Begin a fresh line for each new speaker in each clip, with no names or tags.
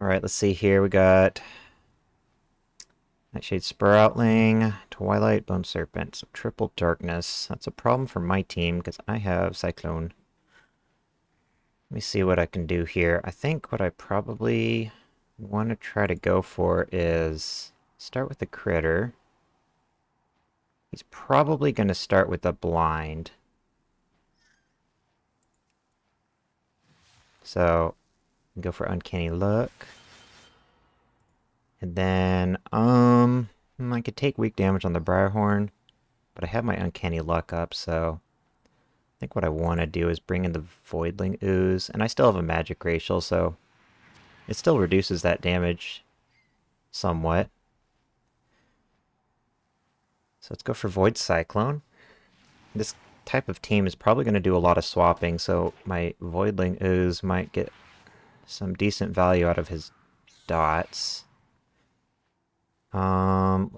Alright, let's see here. We got Nightshade Sproutling, Twilight, Bone Serpent. So triple darkness. That's a problem for my team because I have Cyclone. Let me see what I can do here. I think what I probably want to try to go for is start with the critter. He's probably going to start with a blind. So, go for Uncanny Look. And then, I could take weak damage on the Briarhorn, but I have my Uncanny Luck up, so I think what I want to do is bring in the Voidling Ooze, and I still have a Magic Racial, so it still reduces that damage somewhat. So let's go for Void Cyclone. This type of team is probably going to do a lot of swapping, so my Voidling Ooze might get some decent value out of his dots.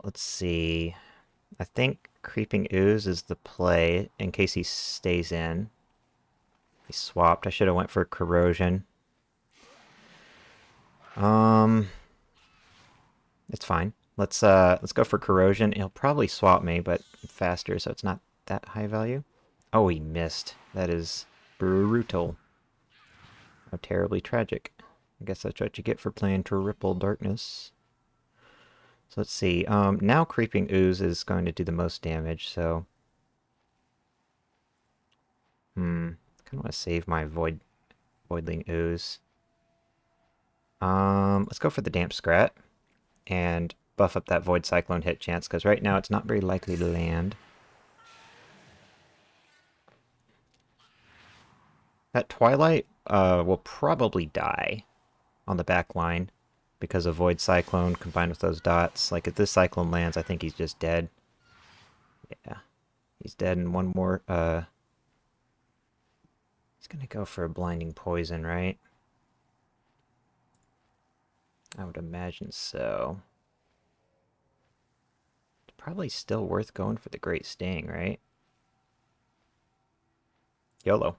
Let's see. I think Creeping Ooze is the play in case he stays in. He swapped. I should have went for Corrosion. It's fine. Let's go for Corrosion. He'll probably swap me, but faster, so it's not that high value. Oh, he missed. That is brutal. How terribly tragic. I guess that's what you get for playing Triple Darkness. So let's see. Now Creeping Ooze is going to do the most damage, so... I kind of want to save my Voidling Ooze. Let's go for the Damp Scrat and buff up that Void Cyclone hit chance, because right now it's not very likely to land. That Twilight will probably die on the back line because of Void Cyclone combined with those dots. Like, if this Cyclone lands, I think he's just dead. Yeah. He's dead, and one more, he's gonna go for a Blinding Poison, right? I would imagine so. It's probably still worth going for the Great Sting, right? YOLO.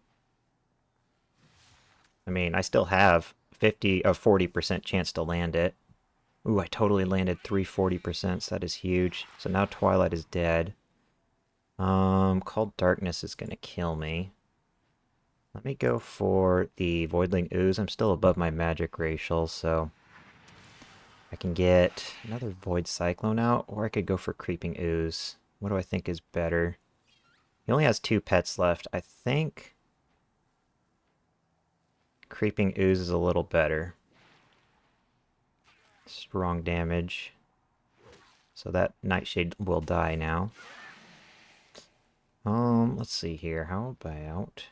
I mean, I still have 40% chance to land it. Ooh, I totally landed 40%. So that is huge. So now Twilight is dead. Cold Darkness is gonna kill me. Let me go for the Voidling Ooze. I'm still above my magic racial, so I can get another Void Cyclone out, or I could go for Creeping Ooze. What do I think is better? He only has 2 pets left. I think Creeping Ooze is a little better. Strong damage. So that Nightshade will die now. Let's see here. How about...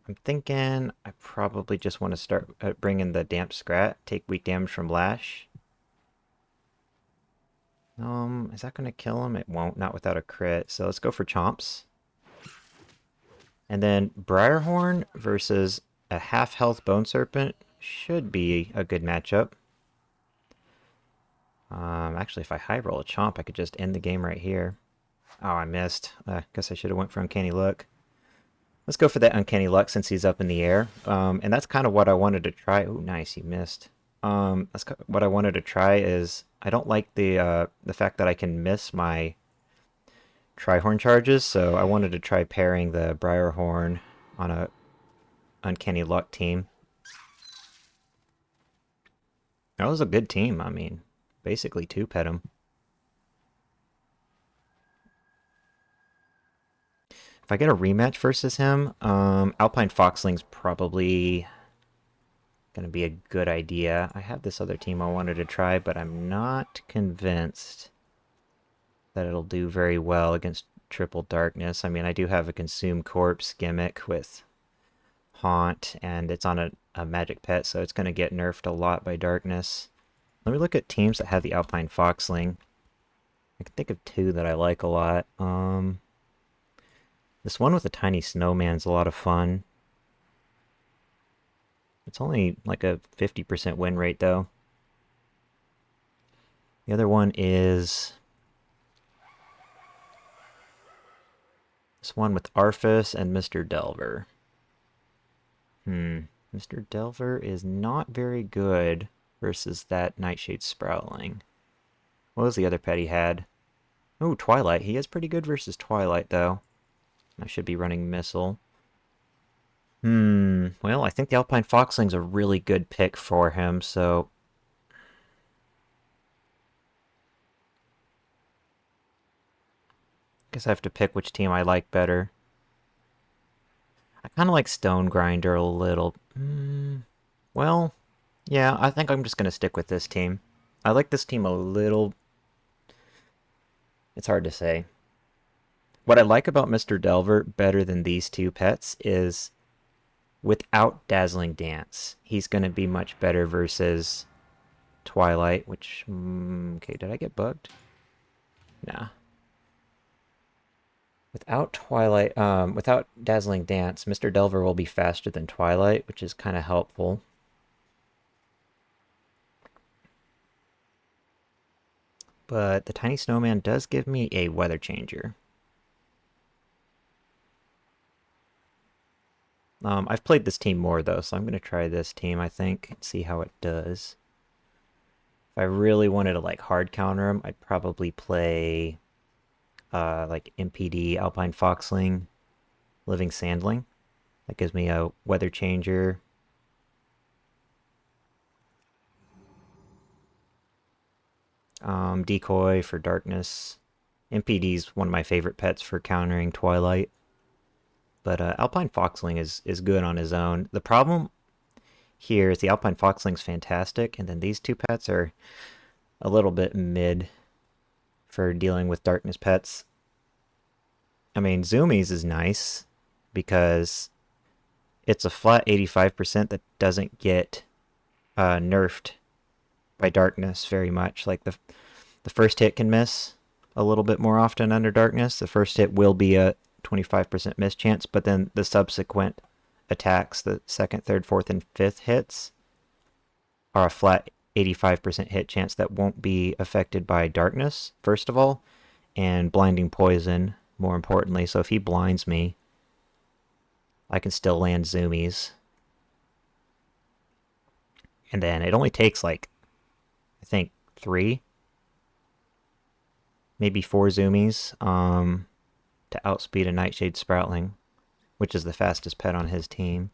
I'm thinking I probably just want to start bringing the Damp Scrat, take weak damage from Lash. Is that going to kill him? It won't, not without a crit. So let's go for Chomps. And then Briarhorn versus a half-health Bone Serpent should be a good matchup. Actually, if I high roll a Chomp, I could just end the game right here. Oh, I missed. Guess I should have went for Uncanny Look. Let's go for that Uncanny Luck since he's up in the air. And that's kind of what I wanted to try. Oh, nice, he missed. What I wanted to try is... I don't like the fact that I can miss my Trihorn charges, so I wanted to try pairing the Briarhorn on a Uncanny Luck team. That was a good team, I mean, basically 2-pet him. If I get a rematch versus him, Alpine Foxling's probably gonna be a good idea. I have this other team I wanted to try, but I'm not convinced that it'll do very well against Triple Darkness. I mean, I do have a Consume Corpse gimmick with Haunt, and it's on a magic pet, so it's going to get nerfed a lot by Darkness. Let me look at teams that have the Alpine Foxling. I can think of 2 that I like a lot. This one with a tiny snowman's a lot of fun. It's only like a 50% win rate, though. The other one is... this one with Arphis and Mr. Delver. Mr. Delver is not very good versus that Nightshade Sproutling. What was the other pet he had? Oh, Twilight. He is pretty good versus Twilight, though. I should be running Missile. Well, I think the Alpine Foxling's a really good pick for him, so... guess I have to pick which team I like better. I kind of like Stone Grinder a little. Well, yeah, I think I'm just going to stick with this team. I like this team a little... It's hard to say. What I like about Mr. Delver better than these two pets is without Dazzling Dance, he's going to be much better versus Twilight, which... okay, did I get bugged? Nah. Without Twilight, without Dazzling Dance, Mr. Delver will be faster than Twilight, which is kind of helpful. But the Tiny Snowman does give me a Weather Changer. I've played this team more, though, so I'm going to try this team, I think, and see how it does. If I really wanted to, like, hard counter him, I'd probably play, like, MPD, Alpine Foxling, Living Sandling. That gives me a Weather Changer. Decoy for Darkness. MPD's one of my favorite pets for countering Twilight. But Alpine Foxling is good on his own. The problem here is the Alpine Foxling's fantastic, and then these two pets are a little bit mid for dealing with darkness pets. I mean, Zoomies is nice because it's a flat 85% that doesn't get nerfed by darkness very much. Like the first hit can miss a little bit more often under darkness. The first hit will be a 25% miss chance, but then the subsequent attacks, the second, third, fourth, and fifth hits, are a flat 85% hit chance that won't be affected by darkness, first of all, and blinding poison, more importantly. So if he blinds me, I can still land zoomies. And then it only takes, like, I think 3, maybe 4 zoomies to outspeed a Nightshade Sproutling, which is the fastest pet on his team.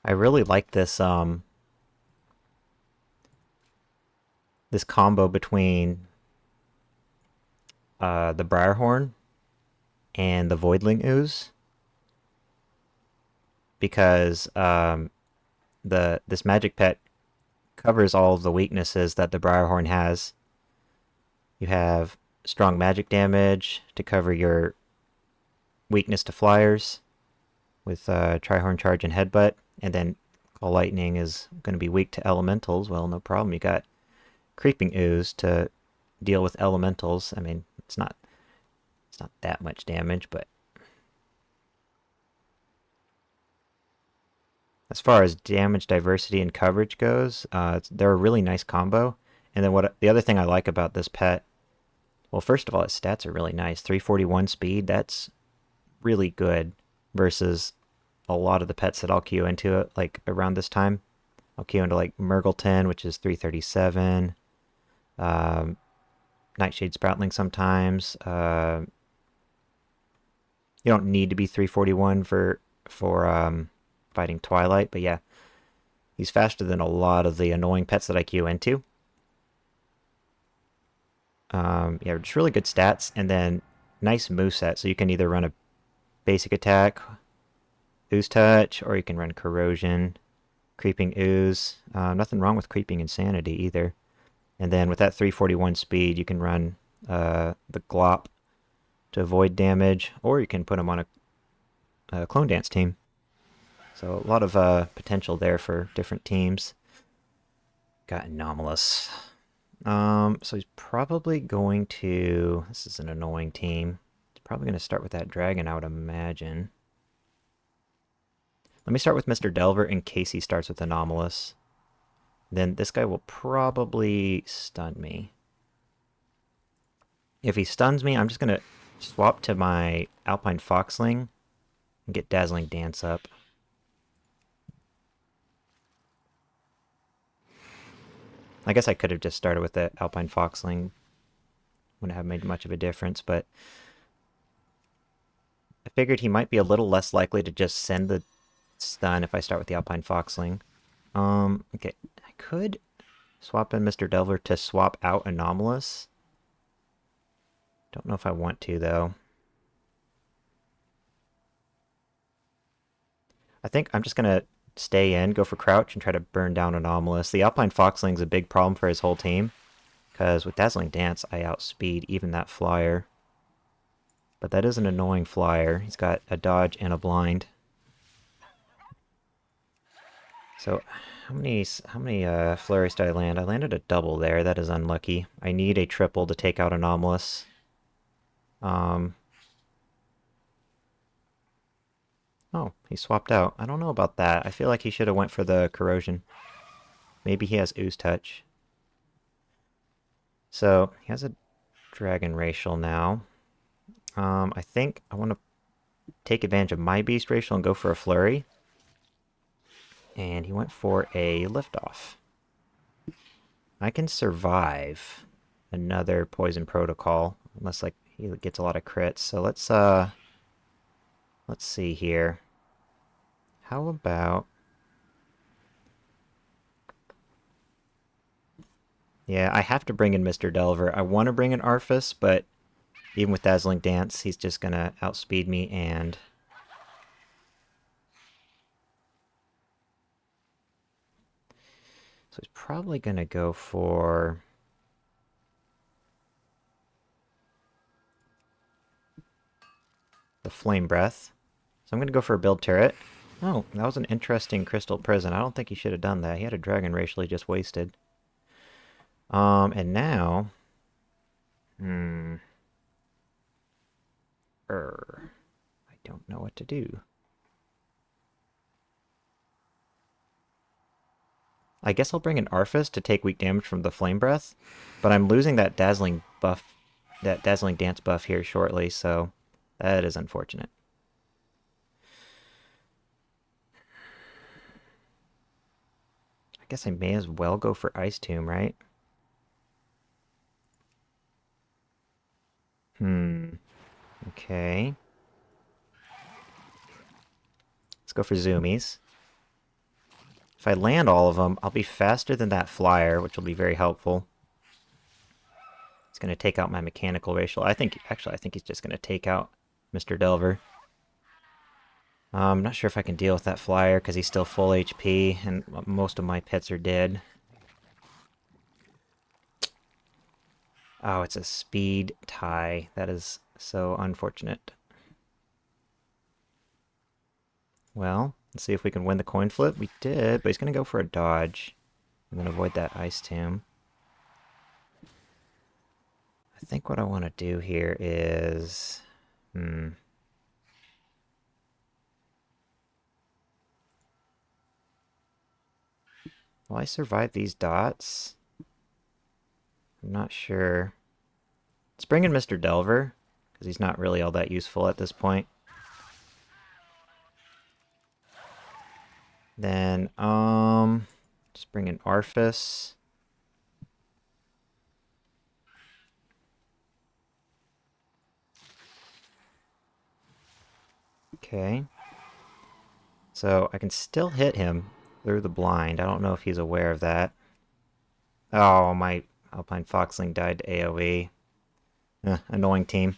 I really like this this combo between the Briarhorn and the Voidling Ooze, because this magic pet covers all of the weaknesses that the Briarhorn has. You have strong magic damage to cover your weakness to flyers with Trihorn Charge and Headbutt, and then Call Lightning is going to be weak to elementals. Well, no problem. You got Creeping Ooze to deal with elementals. I mean, it's not that much damage, but as far as damage diversity and coverage goes, they're a really nice combo. And then the other thing I like about this pet, well, first of all, its stats are really nice. 341 speed, that's really good versus a lot of the pets that I'll queue into it, like around this time. I'll queue into like Murgleton, which is 337. Nightshade Sproutling sometimes. You don't need to be 341 for fighting Twilight, but yeah, he's faster than a lot of the annoying pets that I queue into. Yeah, just really good stats, and then nice moveset, so you can either run a basic attack, Ooze Touch, or you can run Corrosion, Creeping Ooze. Nothing wrong with Creeping Insanity either. And then with that 341 speed, you can run the Glop to avoid damage, or you can put him on a clone dance team. So a lot of potential there for different teams. Got Anomalous. So he's probably going to... This is an annoying team. He's probably going to start with that dragon, I would imagine. Let me start with Mr. Delver in case he starts with Anomalous. Then this guy will probably stun me. If he stuns me, I'm just going to swap to my Alpine Foxling and get Dazzling Dance up. I guess I could have just started with the Alpine Foxling. Wouldn't have made much of a difference, but I figured he might be a little less likely to just send the stun if I start with the Alpine Foxling. Okay, I could swap in Mr. Delver to swap out Anomalous. Don't know if I want to, though. I think I'm just going to stay in, go for Crouch, and try to burn down Anomalous. The Alpine Foxling's a big problem for his whole team, because with Dazzling Dance, I outspeed even that flyer. But that is an annoying flyer. He's got a dodge and a blind. So, how many flurries did I land? I landed a double there. That is unlucky. I need a triple to take out Anomalous. Oh, he swapped out. I don't know about that. I feel like he should have went for the Corrosion. Maybe he has Ooze Touch. So, he has a Dragon Racial now. I think I want to take advantage of my Beast Racial and go for a Flurry. And he went for a Liftoff. I can survive another Poison Protocol, unless like he gets a lot of crits. So let's see here. How about... Yeah, I have to bring in Mr. Delver. I want to bring in Arthas, but even with Dazzling Dance, he's just going to outspeed me and... So he's probably going to go for... the Flame Breath. So I'm going to go for a build turret. Oh, that was an interesting Crystal Prison. I don't think he should have done that. He had a Dragon Racial he just wasted. And now... I don't know what to do. I guess I'll bring an Arthas to take weak damage from the Flame Breath, but I'm losing that Dazzling buff, that Dazzling Dance buff here shortly, so that is unfortunate. I guess I may as well go for Ice Tomb, right? Okay. Let's go for Zoomies. If I land all of them, I'll be faster than that flyer, which will be very helpful. It's going to take out my mechanical racial. Actually, I think he's just going to take out Mr. Delver. I'm not sure if I can deal with that flyer because he's still full HP and most of my pets are dead. Oh, it's a speed tie. That is so unfortunate. Well, let's see if we can win the coin flip. We did, but he's going to go for a dodge and then avoid that Ice Tomb. I think what I want to do here is... Will I survive these dots? I'm not sure. Let's bring in Mr. Delver, because he's not really all that useful at this point. Then, just bring in Arthas. Okay. So, I can still hit him through the blind. I don't know if he's aware of that. Oh, my Alpine Foxling died to AoE. Annoying team.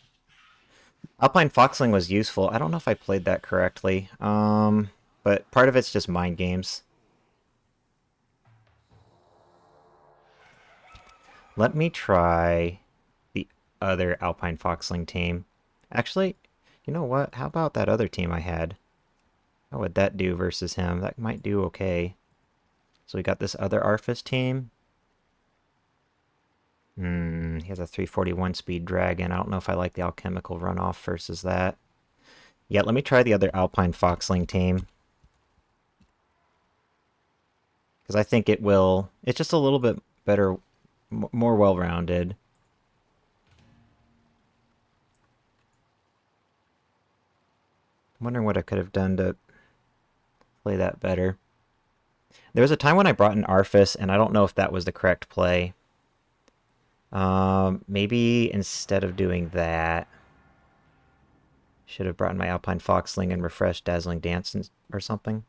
Alpine Foxling was useful. I don't know if I played that correctly. But part of it's just mind games. Let me try the other Alpine Foxling team. Actually, you know what? How about that other team I had? How would that do versus him? That might do okay. So we got this other Arfus team. He has a 341 speed dragon. I don't know if I like the alchemical runoff versus that. Yeah, let me try the other Alpine Foxling team. Because I think it will... It's just a little bit better, more well-rounded. I'm wondering what I could have done to play that better. There was a time when I brought in Arfus, and I don't know if that was the correct play. Maybe instead of doing that, should have brought in my Alpine Foxling and refreshed Dazzling Dance or something.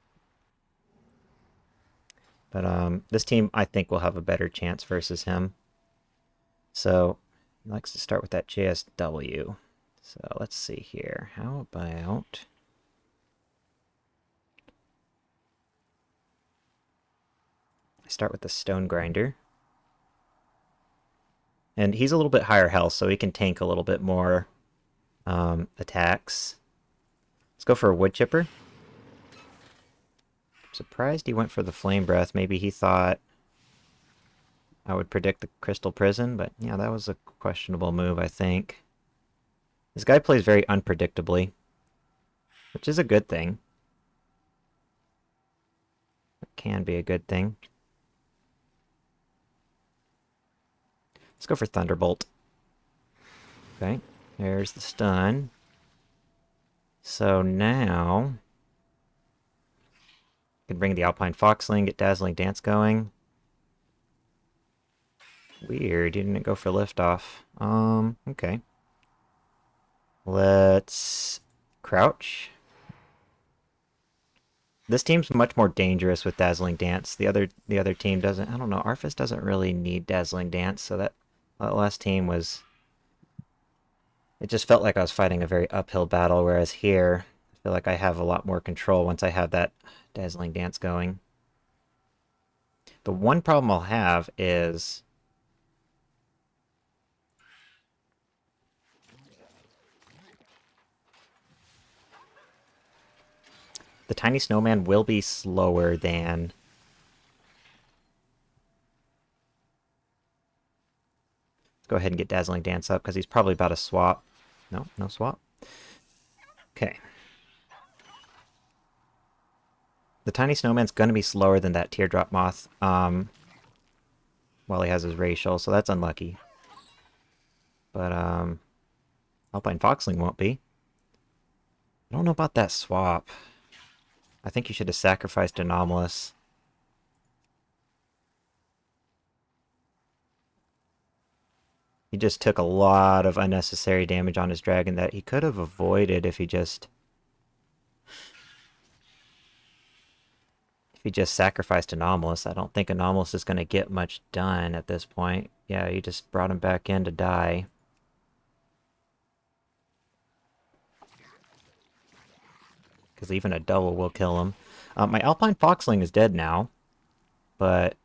But this team, I think, will have a better chance versus him. So, he likes to start with that JSW. So, let's see here. How about... I start with the Stone Grinder. And he's a little bit higher health, so he can tank a little bit more attacks. Let's go for a Wood Chipper. Surprised he went for the Flame Breath. Maybe he thought I would predict the Crystal Prison, but yeah, that was a questionable move, I think. This guy plays very unpredictably, which is a good thing. It can be a good thing. Let's go for Thunderbolt. Okay, there's the stun. So now... I can bring the Alpine Foxling, get Dazzling Dance going. Weird, he didn't go for liftoff. Okay. Let's crouch. This team's much more dangerous with Dazzling Dance. The other team doesn't. I don't know. Arfus doesn't really need Dazzling Dance, so that last team was... It just felt like I was fighting a very uphill battle, whereas here, I feel like I have a lot more control once I have that Dazzling Dance going. The one problem I'll have is... the Tiny Snowman will be slower than... Let's go ahead and get Dazzling Dance up, because he's probably about to swap. No, no swap. Okay. The Tiny Snowman's going to be slower than that Teardrop Moth while he has his racial, so that's unlucky. But Alpine Foxling won't be. I don't know about that swap. I think you should have sacrificed Anomalous. He just took a lot of unnecessary damage on his dragon that he could have avoided if he just... If he just sacrificed Anomalous. I don't think Anomalous is going to get much done at this point. Yeah, you just brought him back in to die. Because even a double will kill him. My Alpine Foxling is dead now. But...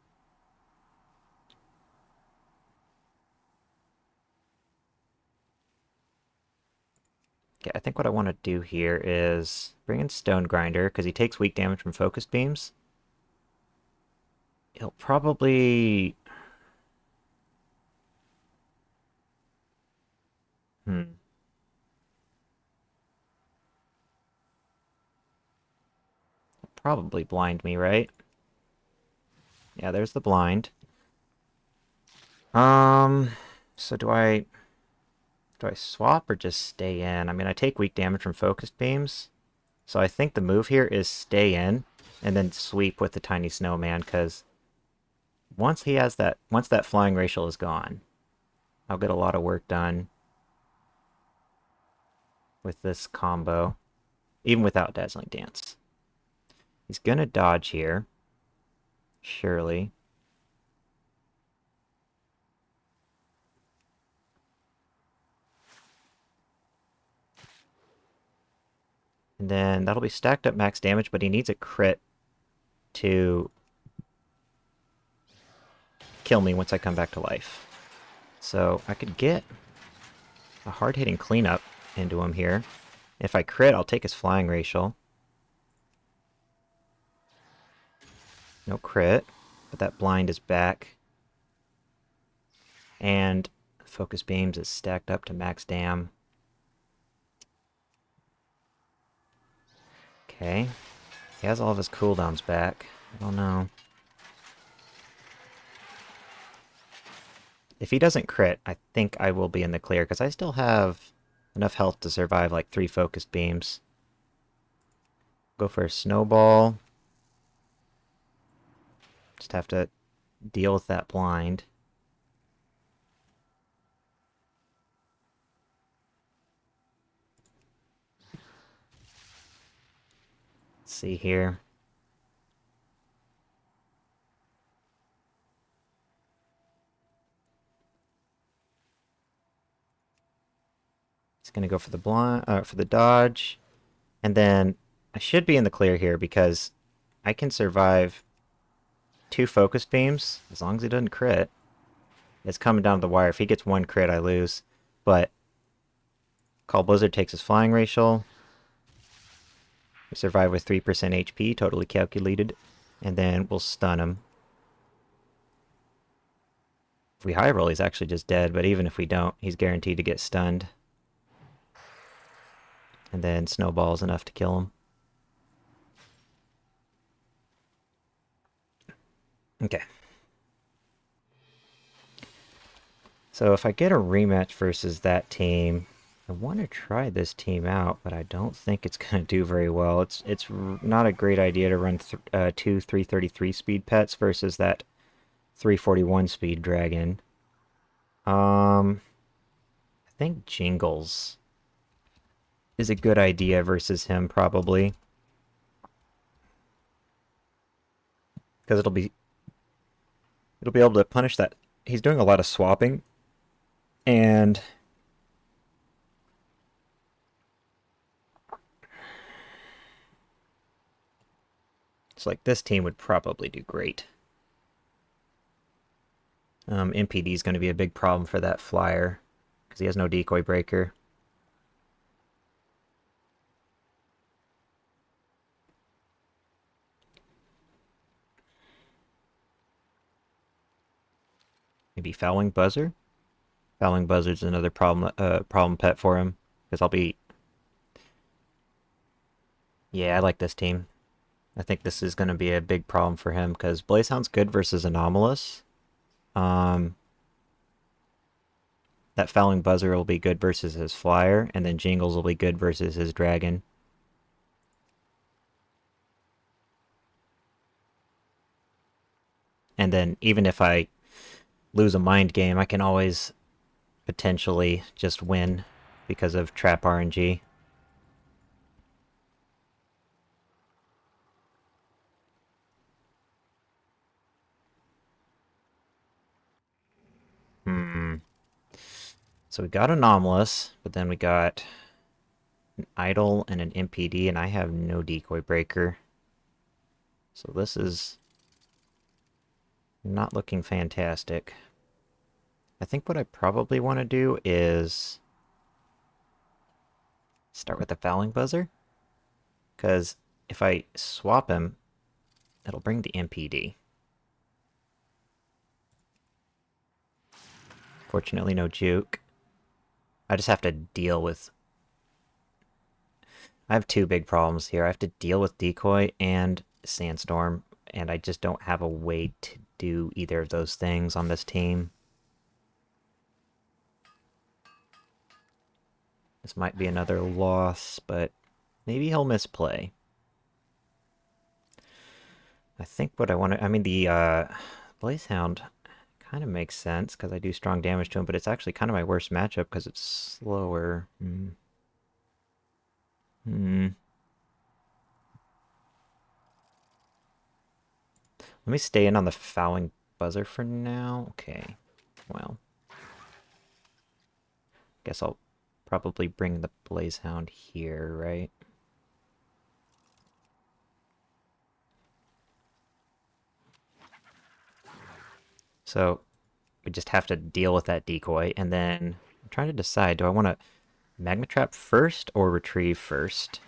okay, I think what I want to do here is bring in Stone Grinder, because he takes weak damage from Focus Beams. He'll probably... probably blind me, right? Yeah, there's the blind. So do I swap or just stay in? I mean, I take weak damage from focused beams. So I think the move here is stay in and then sweep with the Tiny Snowman, because once that flying racial is gone, I'll get a lot of work done with this combo, even without Dazzling Dance. He's gonna dodge here, surely. And then that'll be stacked up max damage, but he needs a crit to kill me once I come back to life. So I could get a hard-hitting cleanup into him here. If I crit, I'll take his flying racial. No crit, but that blind is back. And focus beams is stacked up to max dam. Okay. He has all of his cooldowns back. I don't know. If he doesn't crit, I think I will be in the clear, because I still have enough health to survive like 3 focused beams. Go for a snowball. Just have to deal with that blind. Let's see here. He's gonna go for the for the dodge, and then I should be in the clear here because I can survive 2 focus beams as long as he doesn't crit. It's coming down to the wire. If he gets 1 crit, I lose. But Call Blizzard takes his flying racial. We survive with 3% HP, totally calculated, and then we'll stun him. If we high roll, he's actually just dead, but even if we don't, he's guaranteed to get stunned. And then snowball's enough to kill him. Okay. So if I get a rematch versus that team, I want to try this team out, but I don't think it's going to do very well. It's not a great idea to run 2 333 speed pets versus that 341 speed dragon. I think Jingles is a good idea versus him, probably. Because it'll be able to punish that. He's doing a lot of swapping, and it's like this team would probably do great. MPD is going to be a big problem for that flyer because he has no decoy breaker. Maybe Fouling Buzzer? Fouling Buzzard's another problem pet for him, because I'll be... Yeah, I like this team. I think this is going to be a big problem for him, because Blazehound's good versus Anomalous. That Fouling Buzzer will be good versus his flyer, and then Jingles will be good versus his dragon. And then even if I lose a mind game, I can always potentially just win because of trap RNG. So we got Anomalous, but then we got an Idol and an MPD, and I have no decoy breaker. So this is not looking fantastic. I think what I probably want to do is start with the Fouling Buzzer, because if I swap him, it'll bring the MPD. Fortunately, no juke. I just have to deal with... I have 2 big problems here. I have to deal with Decoy and Sandstorm, and I just don't have a way to do either of those things on this team. This might be another loss, but maybe he'll misplay. I think what I want to... I mean, the Blazehound kind of makes sense, because I do strong damage to him, but it's actually kind of my worst matchup, because it's slower. Let me stay in on the Fouling Buzzer for now. Okay, well. Guess I'll probably bring the Blazehound here, right? So, we just have to deal with that decoy. And then I'm trying to decide, do I want to magma trap first or retrieve first?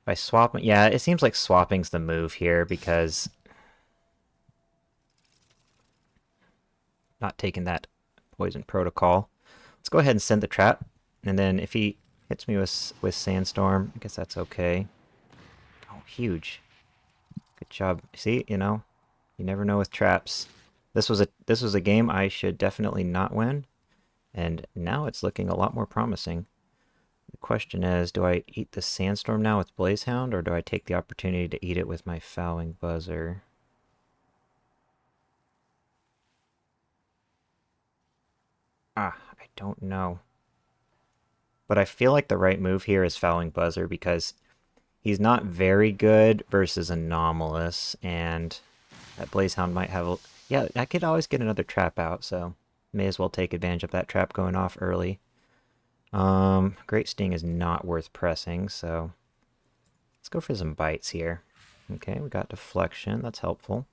If I swap, yeah, it seems like swapping's the move here because not taking that poison protocol. Let's go ahead and send the trap, and then if he hits me with sandstorm, I guess that's okay. Oh, huge! Good job. See, you know, you never know with traps. This was a game I should definitely not win, and now it's looking a lot more promising. The question is, do I eat the sandstorm now with Blazehound, or do I take the opportunity to eat it with my fouling buzzer? Ah, I don't know. But I feel like the right move here is fouling buzzer because he's not very good versus anomalous, and that Blazehound might have a... Yeah, I could always get another trap out, so may as well take advantage of that trap going off early. Great Sting is not worth pressing, so let's go for some bites here. Okay, we got deflection, that's helpful.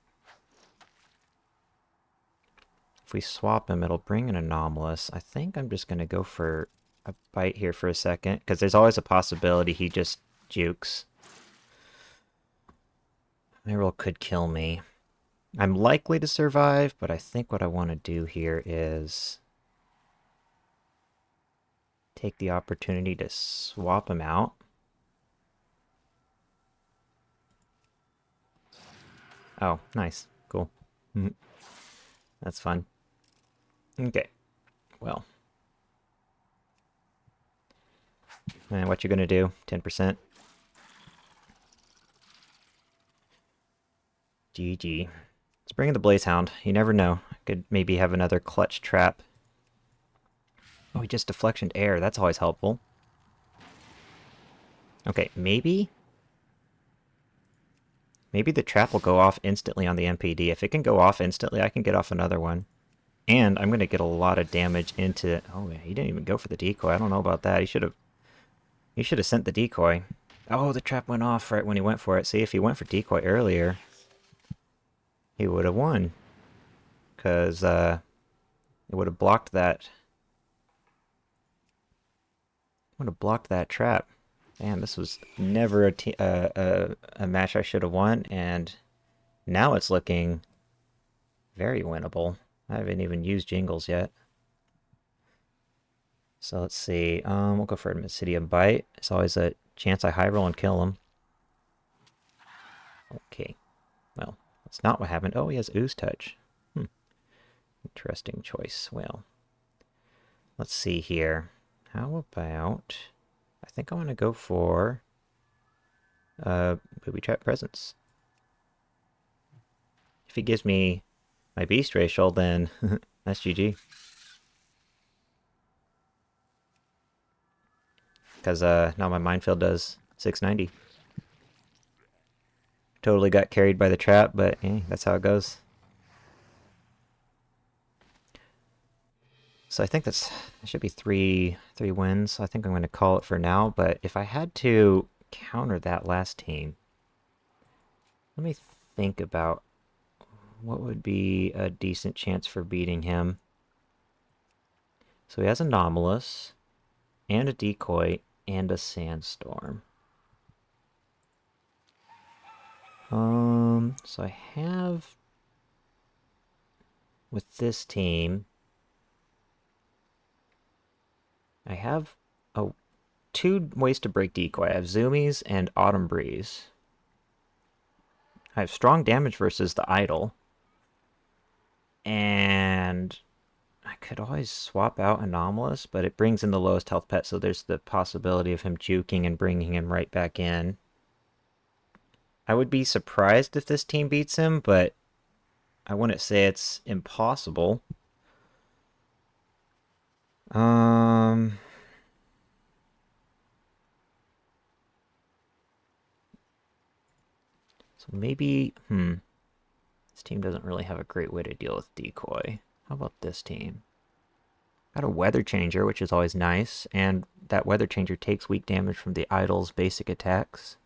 If we swap him, it'll bring an anomalous. I think I'm just going to go for a bite here for a second, because there's always a possibility he just jukes. My roll could kill me. I'm likely to survive, but I think what I want to do here is take the opportunity to swap him out. Oh, nice. Cool. That's fun. Okay. Well. And what you gonna do? 10%? GG. Let's bring in the Blazehound. You never know. Could maybe have another clutch trap. Oh, he just deflectioned air. That's always helpful. Okay, maybe the trap will go off instantly on the MPD. If it can go off instantly, I can get off another one. And I'm going to get a lot of damage into... Oh, he didn't even go for the decoy. I don't know about that. He should have sent the decoy. Oh, the trap went off right when he went for it. See, if he went for decoy earlier, he would have won. Because it would have blocked that... trap. Man, this was never a match I should have won, and now it's looking very winnable. I haven't even used Jingles yet. So let's see. We'll go for Obsidian Bite. It's always a chance I high roll and kill him. Okay. Well, that's not what happened. Oh, he has Ooze Touch. Interesting choice. Well, let's see here. How about... I think I want to go for Booby Trap Presence. If he gives me my Beast Racial, then that's GG. Because now my Minefield does 690. Totally got carried by the trap, but that's how it goes. So I think that should be three wins. I think I'm going to call it for now, but if I had to counter that last team, let me think about what would be a decent chance for beating him. So he has Anomalous, and a Decoy, and a Sandstorm. So I have, with this team, I have two ways to break Decoy. I have Zoomies and Autumn Breeze. I have strong damage versus the Idol. And I could always swap out Anomalous, but it brings in the lowest health pet, so there's the possibility of him juking and bringing him right back in. I would be surprised if this team beats him, but I wouldn't say it's impossible. So maybe, this team doesn't really have a great way to deal with Decoy. How about this team? Got a Weather Changer, which is always nice, and that Weather Changer takes weak damage from the Idol's basic attacks.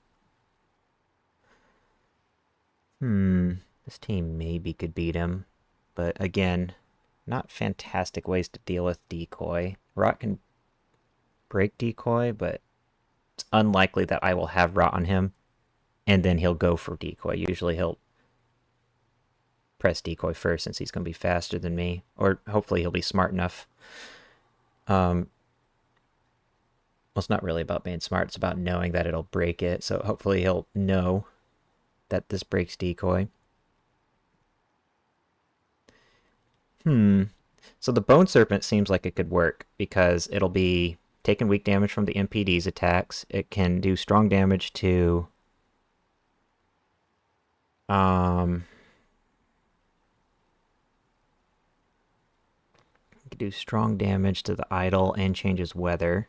This team maybe could beat him. But again, not fantastic ways to deal with decoy. Rot can break decoy, but it's unlikely that I will have rot on him and then he'll go for decoy. Usually he'll press decoy first since he's going to be faster than me. Or hopefully he'll be smart enough. Well, it's not really about being smart. It's about knowing that it'll break it. So hopefully he'll know that this breaks decoy. So the Bone Serpent seems like it could work because it'll be taking weak damage from the MPD's attacks. It can do strong damage to it can do strong damage to the idol and changes weather.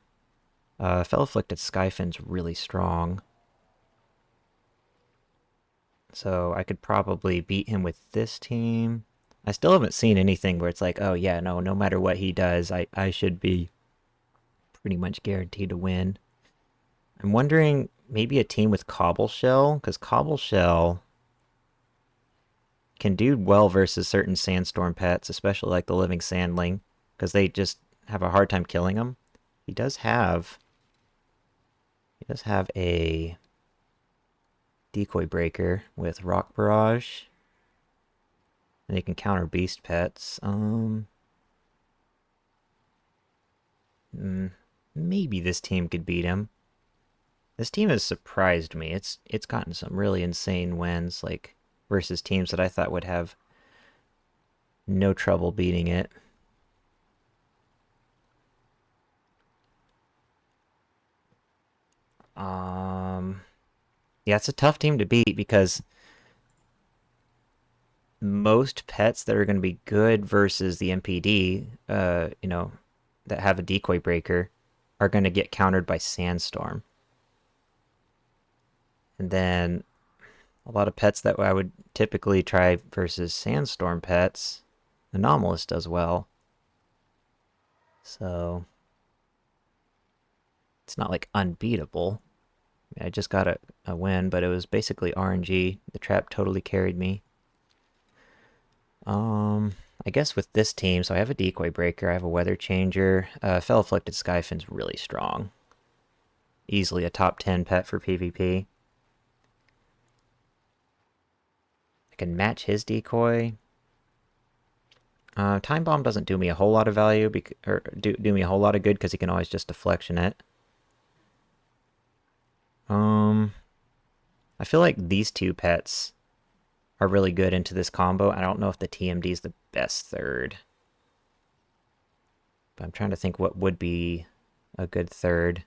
Fel Afflicted Skyfin's really strong. So I could probably beat him with this team. I still haven't seen anything where it's like, oh yeah, no matter what he does, I should be pretty much guaranteed to win. I'm wondering maybe a team with Cobbleshell, because Cobbleshell can do well versus certain sandstorm pets, especially like the living sandling, because they just have a hard time killing them. He does have a decoy breaker with rock barrage, and he can counter beast pets. Maybe this team could beat him. This team has surprised me. It's gotten some really insane wins, like versus teams that I thought would have no trouble beating it. Yeah, it's a tough team to beat because most pets that are going to be good versus the MPD, that have a decoy breaker, are going to get countered by Sandstorm. And then a lot of pets that I would typically try versus Sandstorm pets, Anomalous does well. So it's not like unbeatable. I just got a win, but it was basically RNG. The trap totally carried me. I guess with this team, so I have a decoy breaker, I have a weather changer. Fel Afflicted Skyfin's really strong. Easily a top 10 pet for PvP. I can match his decoy. Time Bomb doesn't do me a whole lot of value, or do me a whole lot of good because he can always just deflection it. I feel like these two pets are really good into this combo. I don't know if the TMD is the best third. But I'm trying to think what would be a good third.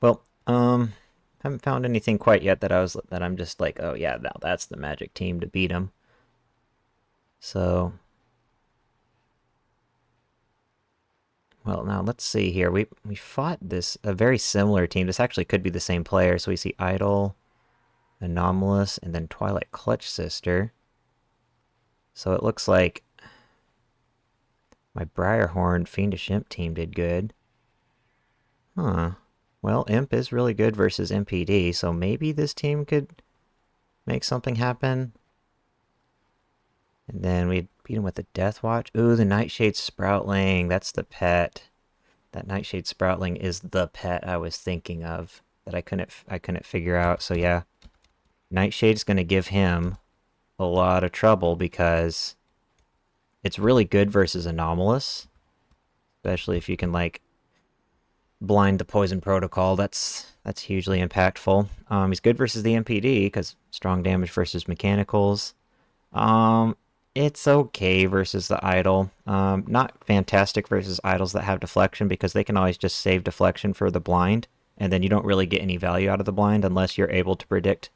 Well, haven't found anything quite yet that I'm just like, oh yeah, now that's the magic team to beat him. So, well, now let's see here. We fought a very similar team. This actually could be the same player. So we see Idol, Anomalous, and then Twilight Clutch Sister. So it looks like my Briarhorn Fiendish Imp team did good. Huh. Well, Imp is really good versus MPD, so maybe this team could make something happen. And then we'd beat him with the Death Watch. Ooh, the Nightshade Sproutling. That's the pet. That Nightshade Sproutling is the pet I was thinking of that I couldn't figure out. So yeah, Nightshade's going to give him a lot of trouble because it's really good versus Anomalous, especially if you can like blind the Poison Protocol. That's hugely impactful. He's good versus the MPD because strong damage versus mechanicals. It's okay versus the idol. Not fantastic versus idols that have deflection because they can always just save deflection for the blind, and then you don't really get any value out of the blind unless you're able to predict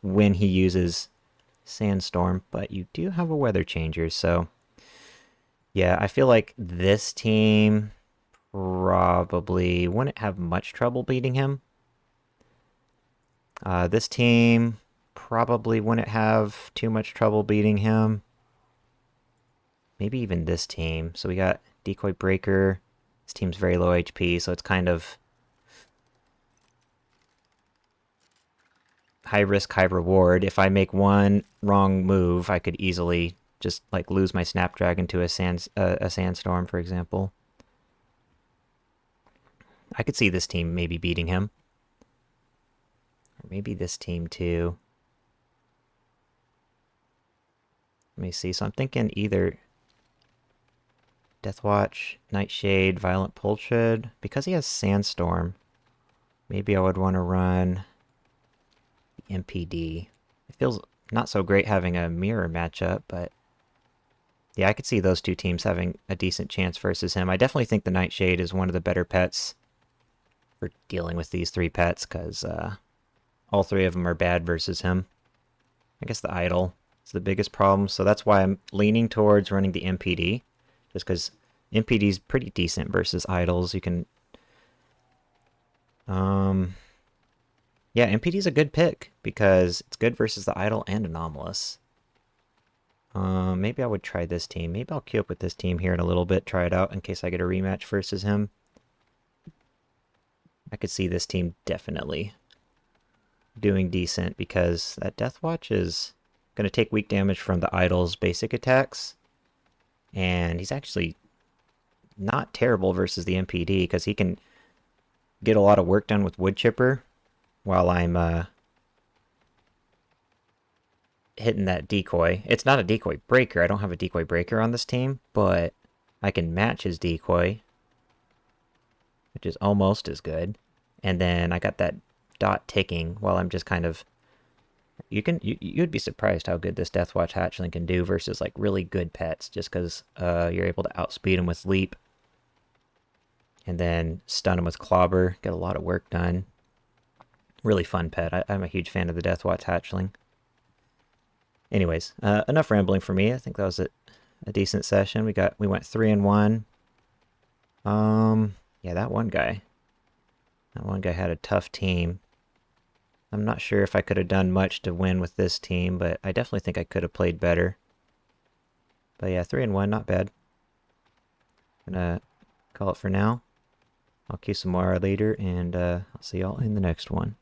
when he uses Sandstorm. But you do have a weather changer, so yeah, I feel like this team probably wouldn't have much trouble beating him. This team probably wouldn't have too much trouble beating him. Maybe even this team. So we got Decoy Breaker. This team's very low HP, so it's kind of high risk, high reward. If I make one wrong move, I could easily just like lose my Snapdragon to a sandstorm, for example. I could see this team maybe beating him. Or maybe this team too. Let me see. So I'm thinking either Deathwatch, Nightshade, Violent Pulchud. Because he has Sandstorm, maybe I would want to run MPD. It feels not so great having a mirror matchup, but yeah, I could see those two teams having a decent chance versus him. I definitely think the Nightshade is one of the better pets for dealing with these three pets, because all three of them are bad versus him. I guess the idol is the biggest problem, so that's why I'm leaning towards running the MPD, just because MPD is pretty decent versus idols. You can... yeah, MPD is a good pick, because it's good versus the idol and anomalous. Maybe I would try this team. Maybe I'll queue up with this team here in a little bit, try it out in case I get a rematch versus him. I could see this team definitely doing decent, because that Deathwatch is going to take weak damage from the idol's basic attacks. And he's actually not terrible versus the MPD, because he can get a lot of work done with Wood Chipper while I'm hitting that decoy. It's not a decoy breaker. I don't have a decoy breaker on this team, but I can match his decoy, which is almost as good. And then I got that dot ticking while I'm just kind of... You'd be surprised how good this Deathwatch hatchling can do versus like really good pets, just because you're able to outspeed him with leap. And then stun him with clobber, get a lot of work done. Really fun pet. I'm a huge fan of the Deathwatch hatchling. Anyways, enough rambling for me. I think that was a decent session. We went 3-1. Yeah, that one guy had a tough team. I'm not sure if I could have done much to win with this team, but I definitely think I could have played better. But yeah, 3-1, not bad. Gonna call it for now. I'll queue some more later, and I'll see y'all in the next one.